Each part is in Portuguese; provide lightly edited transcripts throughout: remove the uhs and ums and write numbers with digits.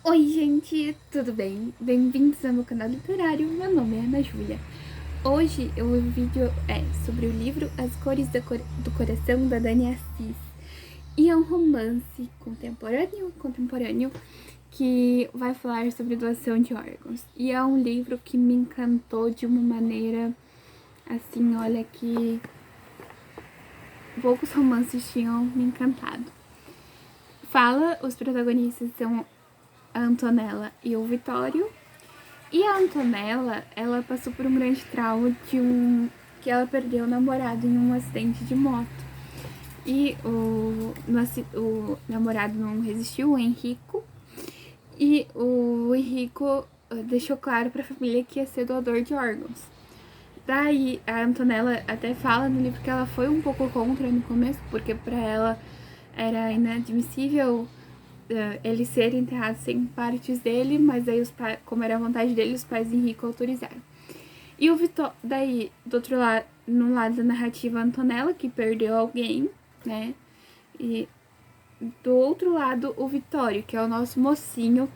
Oi, gente, tudo bem? Bem-vindos ao meu canal literário. Meu nome é Ana Júlia. Hoje o vídeo é sobre o livro As Cores do Coração, da Dani Assis. E é um romance contemporâneo que vai falar sobre doação de órgãos. E é um livro que me encantou de uma maneira assim, olha, que poucos romances tinham me encantado. Os protagonistas são a Antonella e o Vitório. E a Antonella, ela passou por um grande trauma que ela perdeu o namorado em um acidente de moto. E o namorado não resistiu, o Henrico. E o Henrico deixou claro para a família que ia ser doador de órgãos. Daí a Antonella até fala no livro que ela foi um pouco contra no começo, porque para ela era inadmissível ele ser enterrado sem partes dele, mas aí como era a vontade dele, os pais de Henrico autorizaram. E o Vitor, daí, do outro lado, no lado da narrativa, a Antonella, que perdeu alguém, né? E do outro lado, o Vitório, que é o nosso mocinho,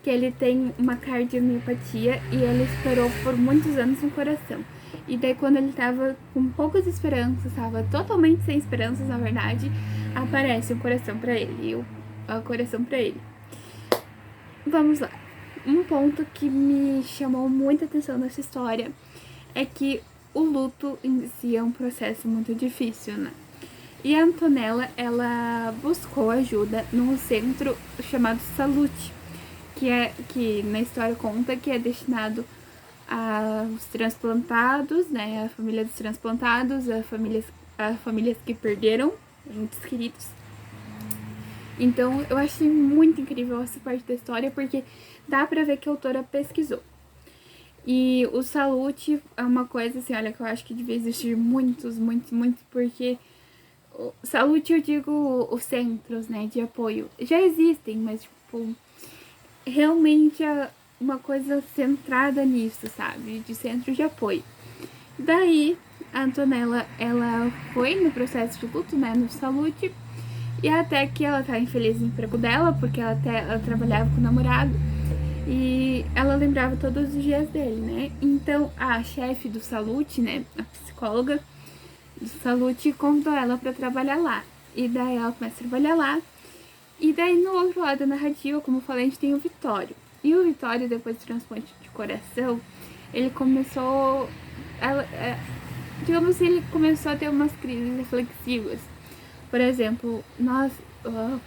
que ele tem uma cardiomiopatia e ele esperou por muitos anos no coração. E daí, quando ele tava com poucas esperanças, tava totalmente sem esperanças, na verdade, aparece um coração para ele. E o coração para ele. Vamos lá. Um ponto que me chamou muita atenção nessa história é que o luto em si é um processo muito difícil, né? E a Antonella, ela buscou ajuda num centro chamado Salute, que na história conta que é destinado aos transplantados, né? A família dos transplantados, a famílias que perderam entes queridos. Então eu achei muito incrível essa parte da história, porque dá pra ver que a autora pesquisou. E o Salute é uma coisa assim, olha, que eu acho que devia existir muitos, porque o Salute, eu digo os centros, né, de apoio, já existem, mas, tipo, realmente é uma coisa centrada nisso, sabe, de centro de apoio. Daí, a Antonella, ela foi no processo de luto, né, no Salute, e até que ela tá infeliz no emprego dela, porque ela trabalhava com o namorado, e ela lembrava todos os dias dele, né? Então a chefe do Salute, né, a psicóloga do Salute, convidou ela para trabalhar lá. E daí ela começa a trabalhar lá. E daí no outro lado da narrativa, como eu falei, a gente tem o Vitório. E o Vitório, depois do transplante de coração, ele começou. Digamos assim, ele começou a ter umas crises reflexivas. Por exemplo,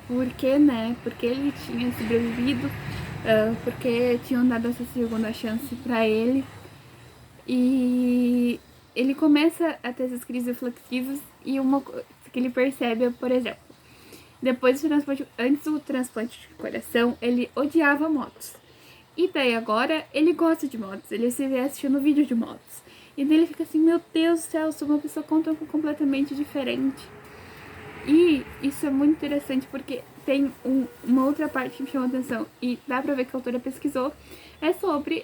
por que, né? Porque ele tinha sobrevivido, porque tinham dado essa segunda chance pra ele. E ele começa a ter essas crises reflexivas e uma coisa que ele percebe é, por exemplo, antes do transplante de coração, ele odiava motos. E daí agora ele gosta de motos, ele se vê assistindo vídeo de motos. E daí ele fica assim, meu Deus do céu, eu sou uma pessoa completamente diferente. E isso é muito interessante porque tem uma outra parte que me chamou a atenção e dá pra ver que a autora pesquisou, é sobre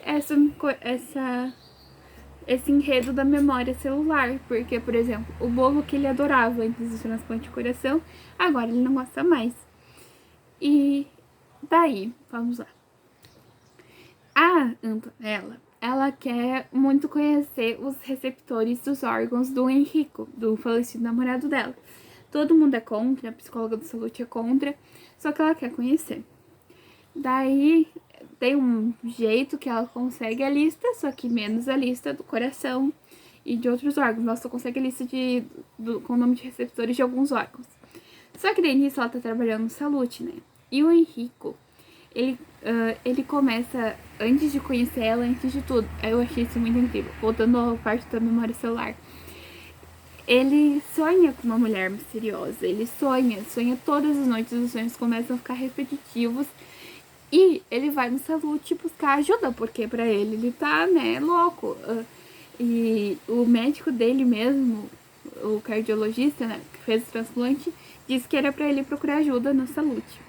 esse enredo da memória celular, porque, por exemplo, o bolo que ele adorava antes do transplante de coração, agora ele não gosta mais. E daí, vamos lá. A Antonella, ela quer muito conhecer os receptores dos órgãos do Henrico, do falecido namorado dela. Todo mundo é contra, a psicóloga do Salute é contra, só que ela quer conhecer. Daí tem um jeito que ela consegue a lista, só que menos a lista do coração e de outros órgãos. Ela só consegue a lista com o nome de receptores de alguns órgãos. Só que daí nisso ela tá trabalhando no Salute, né? E o Henrico, ele começa, antes de conhecer ela, antes de tudo, eu achei isso muito incrível, voltando à parte da memória celular. Ele sonha com uma mulher misteriosa, ele sonha todas as noites, os sonhos começam a ficar repetitivos. E ele vai no Salute buscar ajuda, porque pra ele tá, né, louco. E o médico dele mesmo, o cardiologista, né, que fez o transplante, disse que era pra ele procurar ajuda no Salute.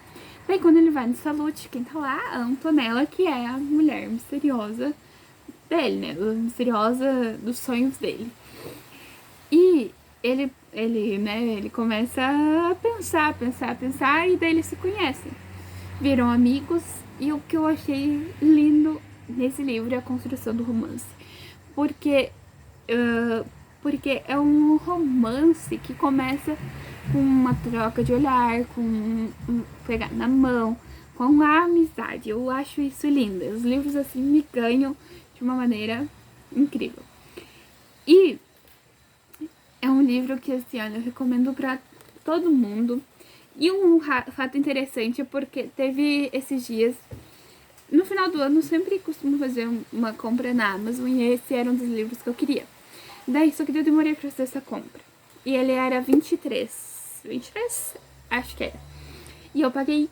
Daí quando ele vai no Salute, quem tá lá? A Antonella, que é a mulher misteriosa dele, né, a misteriosa dos sonhos dele. E ele começa a pensar, e daí eles se conhecem. Viram amigos E o que eu achei lindo nesse livro é a construção do romance. Porque, porque é um romance que começa com uma troca de olhar, com pegar na mão, com a amizade. Eu acho isso lindo. Os livros assim me ganham de uma maneira incrível. E é um livro que, assim, olha, eu recomendo pra todo mundo. E um fato interessante é porque teve esses dias, no final do ano, eu sempre costumo fazer uma compra na Amazon e esse era um dos livros que eu queria. Daí, só que eu demorei pra fazer essa compra. E ele era 23? Acho que era. E eu paguei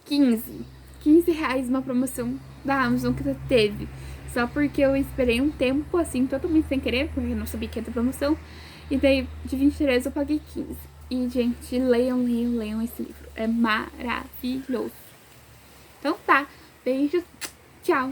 15 reais uma promoção da Amazon que teve. Só porque eu esperei um tempo, assim, totalmente sem querer, porque eu não sabia que ia ter promoção. E daí, de 23 eu paguei 15. E, gente, leiam esse livro. É maravilhoso. Então tá, beijos, tchau!